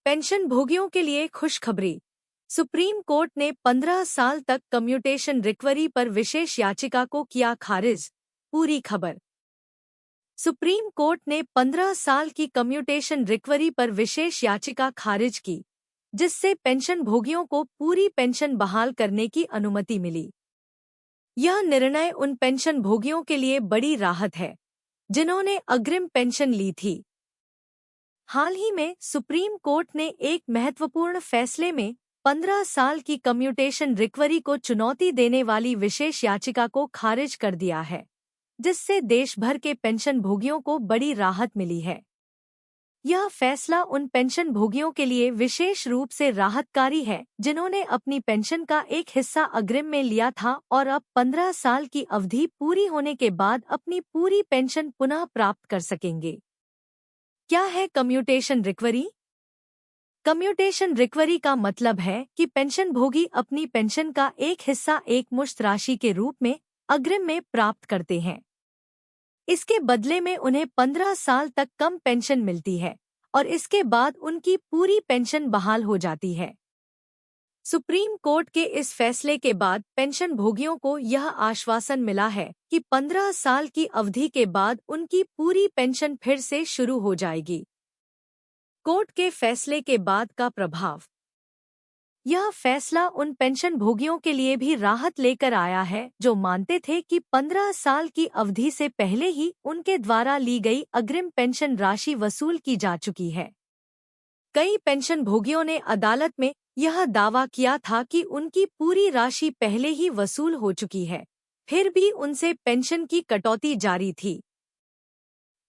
Pension भोगियों के लिए खुशखबरी। सुप्रीम कोर्ट ने 15 साल तक कम्यूटेशन रिकवरी पर विशेष याचिका को किया खारिज। पूरी खबर। सुप्रीम कोर्ट ने 15 साल की कम्यूटेशन रिकवरी पर विशेष याचिका खारिज की, जिससे पेंशन भोगियों को पूरी पेंशन बहाल करने की अनुमति मिली। यह निर्णय उन पेंशन भोगियों के लिए बड़ी राहत है जिन्होंने अग्रिम पेंशन ली थी। हाल ही में सुप्रीम कोर्ट ने एक महत्वपूर्ण फैसले में 15 साल की कम्यूटेशन रिकवरी को चुनौती देने वाली विशेष याचिका को खारिज कर दिया है, जिससे देश भर के पेंशन भोगियों को बड़ी राहत मिली है। यह फैसला उन पेंशन भोगियों के लिए विशेष रूप से राहतकारी है जिन्होंने अपनी पेंशन का एक हिस्सा अग्रिम में लिया था और अब 15 साल की अवधि पूरी होने के बाद अपनी पूरी पेंशन पुनः प्राप्त कर सकेंगे। क्या है कम्यूटेशन रिकवरी? कम्यूटेशन रिकवरी का मतलब है कि पेंशन भोगी अपनी पेंशन का एक हिस्सा एकमुश्त राशि के रूप में अग्रिम में प्राप्त करते हैं। इसके बदले में उन्हें 15 साल तक कम पेंशन मिलती है और इसके बाद उनकी पूरी पेंशन बहाल हो जाती है। सुप्रीम कोर्ट के इस फैसले के बाद पेंशन भोगियों को यह आश्वासन मिला है कि 15 साल की अवधि के बाद उनकी पूरी पेंशन फिर से शुरू हो जाएगी। कोर्ट के फैसले के बाद का प्रभाव। यह फैसला उन पेंशन भोगियों के लिए भी राहत लेकर आया है जो मानते थे कि 15 साल की अवधि से पहले ही उनके द्वारा ली गई अग्रिम पेंशन राशि वसूल की जा चुकी है। कई पेंशन भोगियों ने अदालत में यह दावा किया था कि उनकी पूरी राशि पहले ही वसूल हो चुकी है, फिर भी उनसे पेंशन की कटौती जारी थी।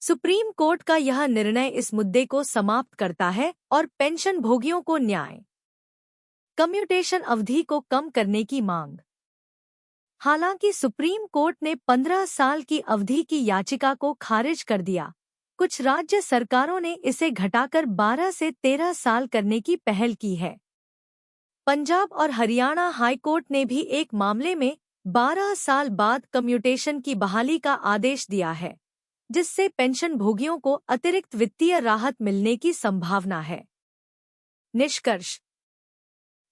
सुप्रीम कोर्ट का यह निर्णय इस मुद्दे को समाप्त करता है और पेंशन भोगियों को न्याय। कम्यूटेशन अवधि को कम करने की मांग। हालांकि सुप्रीम कोर्ट ने 15 साल की अवधि की याचिका को खारिज कर दिया, कुछ राज्य सरकारों ने इसे घटाकर 12 से 13 साल करने की पहल की है। पंजाब और हरियाणा हाईकोर्ट ने भी एक मामले में 12 साल बाद कम्यूटेशन की बहाली का आदेश दिया है, जिससे पेंशन भोगियों को अतिरिक्त वित्तीय राहत मिलने की संभावना है। निष्कर्ष।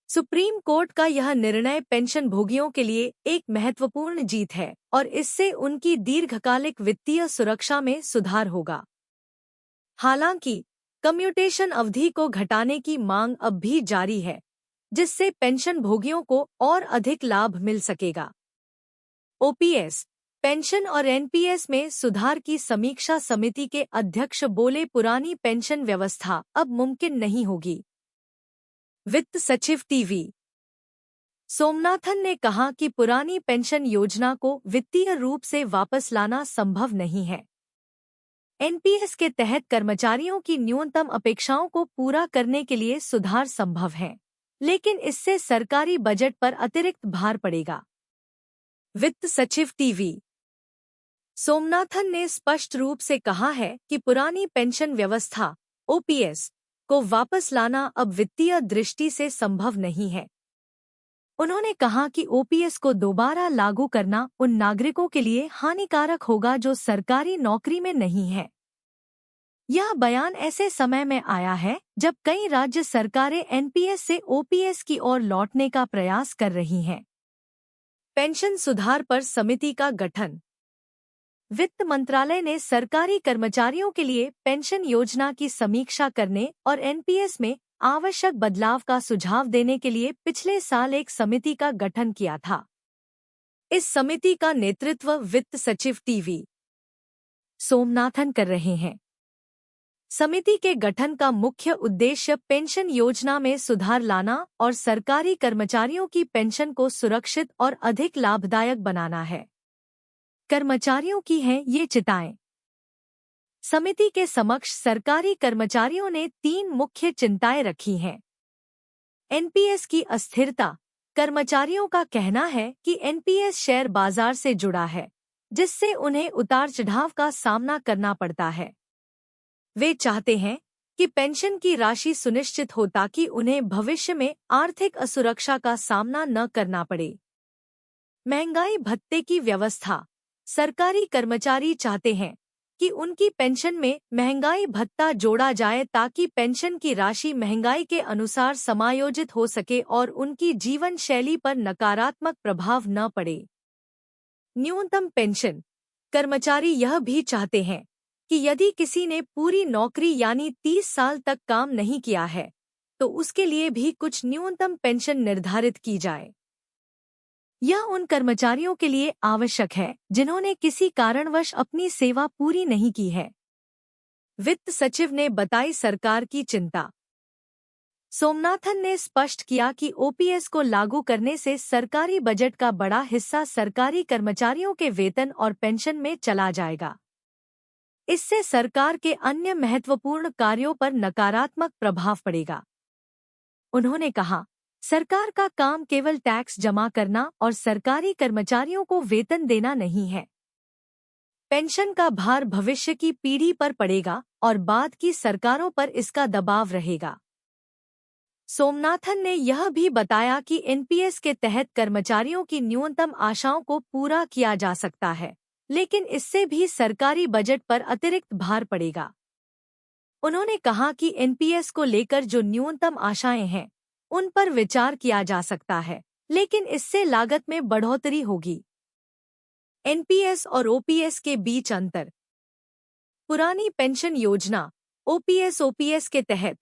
सुप्रीम कोर्ट का यह निर्णय पेंशन भोगियों के लिए एक महत्वपूर्ण जीत है और इससे उनकी दीर्घकालिक वित्तीय सुरक्षा में सुधार होगा। हालांकि कम्यूटेशन अवधि को घटाने की मांग अब भी जारी है, जिससे पेंशन भोगियों को और अधिक लाभ मिल सकेगा। ओपीएस, पेंशन और एनपीएस में सुधार की समीक्षा समिति के अध्यक्ष बोले, पुरानी पेंशन व्यवस्था अब मुमकिन नहीं होगी। वित्त सचिव टीवी सोमनाथन ने कहा कि पुरानी पेंशन योजना को वित्तीय रूप से वापस लाना संभव नहीं है। एनपीएस के तहत कर्मचारियों की न्यूनतम अपेक्षाओं को पूरा करने के लिए सुधार संभव है, लेकिन इससे सरकारी बजट पर अतिरिक्त भार पड़ेगा। वित्त सचिव टीवी सोमनाथन ने स्पष्ट रूप से कहा है कि पुरानी पेंशन व्यवस्था ओपीएस को वापस लाना अब वित्तीय दृष्टि से संभव नहीं है। उन्होंने कहा कि ओपीएस को दोबारा लागू करना उन नागरिकों के लिए हानिकारक होगा जो सरकारी नौकरी में नहीं है। यह बयान ऐसे समय में आया है जब कई राज्य सरकारें एनपीएस से ओपीएस की ओर लौटने का प्रयास कर रही हैं। पेंशन सुधार पर समिति का गठन। वित्त मंत्रालय ने सरकारी कर्मचारियों के लिए पेंशन योजना की समीक्षा करने और एनपीएस में आवश्यक बदलाव का सुझाव देने के लिए पिछले साल एक समिति का गठन किया था। इस समिति का नेतृत्व वित्त सचिव टीवी सोमनाथन कर रहे हैं। समिति के गठन का मुख्य उद्देश्य पेंशन योजना में सुधार लाना और सरकारी कर्मचारियों की पेंशन को सुरक्षित और अधिक लाभदायक बनाना है। कर्मचारियों की हैं ये चिंताएं। समिति के समक्ष सरकारी कर्मचारियों ने 3 मुख्य चिंताएं रखी हैं। एनपीएस की अस्थिरता। कर्मचारियों का कहना है कि एनपीएस शेयर बाजार से जुड़ा है, जिससे उन्हें उतार चढ़ाव का सामना करना पड़ता है। वे चाहते हैं कि पेंशन की राशि सुनिश्चित हो ताकि उन्हें भविष्य में आर्थिक असुरक्षा का सामना न करना पड़े। महंगाई भत्ते की व्यवस्था। सरकारी कर्मचारी चाहते हैं कि उनकी पेंशन में महंगाई भत्ता जोड़ा जाए ताकि पेंशन की राशि महंगाई के अनुसार समायोजित हो सके और उनकी जीवन शैली पर नकारात्मक प्रभाव न पड़े। न्यूनतम पेंशन। कर्मचारी यह भी चाहते हैं कि यदि किसी ने पूरी नौकरी यानी 30 साल तक काम नहीं किया है तो उसके लिए भी कुछ न्यूनतम पेंशन निर्धारित की जाए। यह उन कर्मचारियों के लिए आवश्यक है जिन्होंने किसी कारणवश अपनी सेवा पूरी नहीं की है। वित्त सचिव ने बताई सरकार की चिंता। सोमनाथन ने स्पष्ट किया कि ओपीएस को लागू करने से सरकारी बजट का बड़ा हिस्सा सरकारी कर्मचारियों के वेतन और पेंशन में चला जाएगा। इससे सरकार के अन्य महत्वपूर्ण कार्यों पर नकारात्मक प्रभाव पड़ेगा। उन्होंने कहा, सरकार का काम केवल टैक्स जमा करना और सरकारी कर्मचारियों को वेतन देना नहीं है। पेंशन का भार भविष्य की पीढ़ी पर पड़ेगा और बाद की सरकारों पर इसका दबाव रहेगा। सोमनाथन ने यह भी बताया कि एनपीएस के तहत कर्मचारियों की न्यूनतम आशाओं को पूरा किया जा सकता है, लेकिन इससे भी सरकारी बजट पर अतिरिक्त भार पड़ेगा। उन्होंने कहा कि एनपीएस को लेकर जो न्यूनतम आशाएं हैं, उन पर विचार किया जा सकता है, लेकिन इससे लागत में बढ़ोतरी होगी। एनपीएस और ओपीएस के बीच अंतर। पुरानी पेंशन योजना ओपीएस के तहत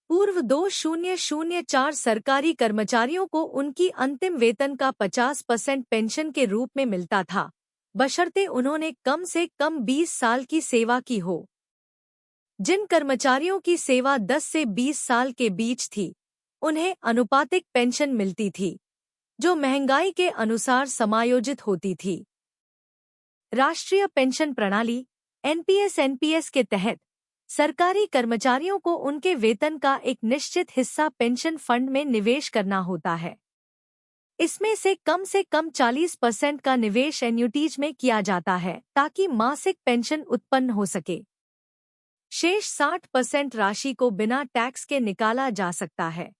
पूर्व 2004 सरकारी कर्मचारियों को उनकी अंतिम वेतन का 50% पेंशन के रूप में मिलता था, बशर्ते उन्होंने कम से कम 20 साल की सेवा की हो। जिन कर्मचारियों की सेवा 10 से 20 साल के बीच थी, उन्हें अनुपातिक पेंशन मिलती थी, जो महंगाई के अनुसार समायोजित होती थी। राष्ट्रीय पेंशन प्रणाली एनपीएस के तहत सरकारी कर्मचारियों को उनके वेतन का एक निश्चित हिस्सा पेंशन फंड में निवेश करना होता है। इसमें से कम 40% का निवेश एन्युटीज में किया जाता है ताकि मासिक पेंशन उत्पन्न हो सके। शेष 60% राशि को बिना टैक्स के निकाला जा सकता है।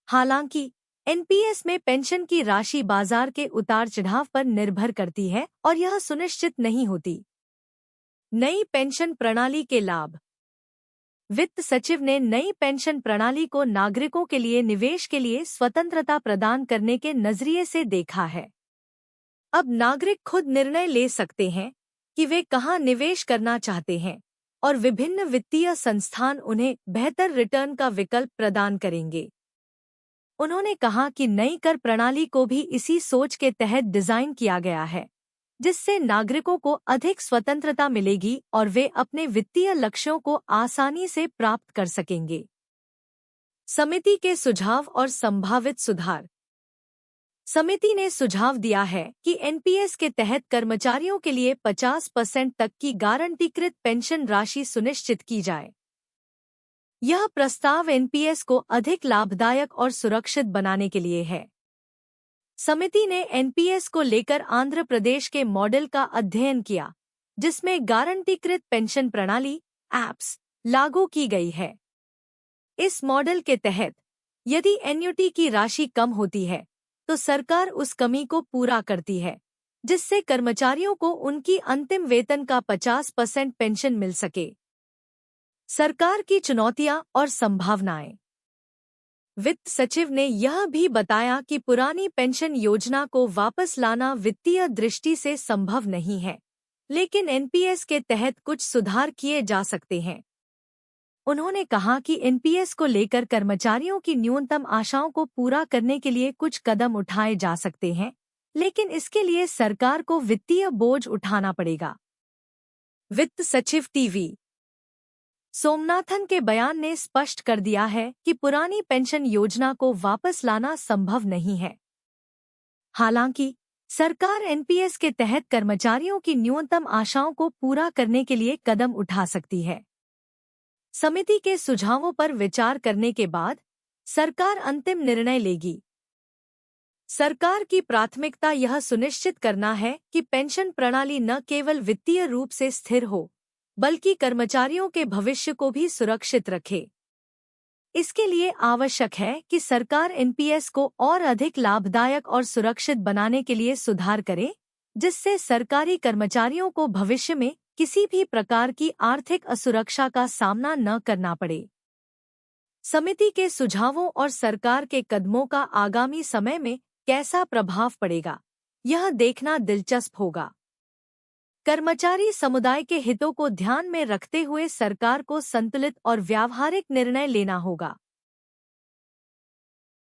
हालांकि एनपीएस में पेंशन की राशि बाजार के उतार चढ़ाव पर निर्भर करती है और यह सुनिश्चित नहीं होती। नई पेंशन प्रणाली के लाभ। वित्त सचिव ने नई पेंशन प्रणाली को नागरिकों के लिए निवेश के लिए स्वतंत्रता प्रदान करने के नजरिए से देखा है। अब नागरिक खुद निर्णय ले सकते हैं कि वे कहां निवेश करना चाहते हैं और विभिन्न वित्तीय संस्थान उन्हें बेहतर रिटर्न का विकल्प प्रदान करेंगे। उन्होंने कहा कि नई कर प्रणाली को भी इसी सोच के तहत डिजाइन किया गया है, जिससे नागरिकों को अधिक स्वतंत्रता मिलेगी और वे अपने वित्तीय लक्ष्यों को आसानी से प्राप्त कर सकेंगे। समिति के सुझाव और संभावित सुधार। समिति ने सुझाव दिया है कि एनपीएस के तहत कर्मचारियों के लिए 50% तक की गारंटीकृत पेंशन राशि सुनिश्चित की जाए। यह प्रस्ताव एनपीएस को अधिक लाभदायक और सुरक्षित बनाने के लिए है। समिति ने एनपीएस को लेकर आंध्र प्रदेश के मॉडल का अध्ययन किया, जिसमें गारंटीकृत पेंशन प्रणाली एप्स लागू की गई है। इस मॉडल के तहत यदि एन्युटी की राशि कम होती है तो सरकार उस कमी को पूरा करती है, जिससे कर्मचारियों को उनकी अंतिम वेतन का 50% पेंशन मिल सके। सरकार की चुनौतियां और संभावनाएं। वित्त सचिव ने यह भी बताया कि पुरानी पेंशन योजना को वापस लाना वित्तीय दृष्टि से संभव नहीं है, लेकिन एनपीएस के तहत कुछ सुधार किए जा सकते हैं। उन्होंने कहा कि एनपीएस को लेकर कर्मचारियों की न्यूनतम आशाओं को पूरा करने के लिए कुछ कदम उठाए जा सकते हैं, लेकिन इसके लिए सरकार को वित्तीय बोझ उठाना पड़ेगा। वित्त सचिव टीवी सोमनाथन के बयान ने स्पष्ट कर दिया है कि पुरानी पेंशन योजना को वापस लाना संभव नहीं है। हालांकि सरकार एनपीएस के तहत कर्मचारियों की न्यूनतम आशाओं को पूरा करने के लिए कदम उठा सकती है। समिति के सुझावों पर विचार करने के बाद सरकार अंतिम निर्णय लेगी। सरकार की प्राथमिकता यह सुनिश्चित करना है कि पेंशन प्रणाली न केवल वित्तीय रूप से स्थिर हो, बल्कि कर्मचारियों के भविष्य को भी सुरक्षित रखे। इसके लिए आवश्यक है कि सरकार एनपीएस को और अधिक लाभदायक और सुरक्षित बनाने के लिए सुधार करे, जिससे सरकारी कर्मचारियों को भविष्य में किसी भी प्रकार की आर्थिक असुरक्षा का सामना न करना पड़े। समिति के सुझावों और सरकार के कदमों का आगामी समय में कैसा प्रभाव पड़ेगा, यह देखना दिलचस्प होगा। कर्मचारी समुदाय के हितों को ध्यान में रखते हुए सरकार को संतुलित और व्यावहारिक निर्णय लेना होगा।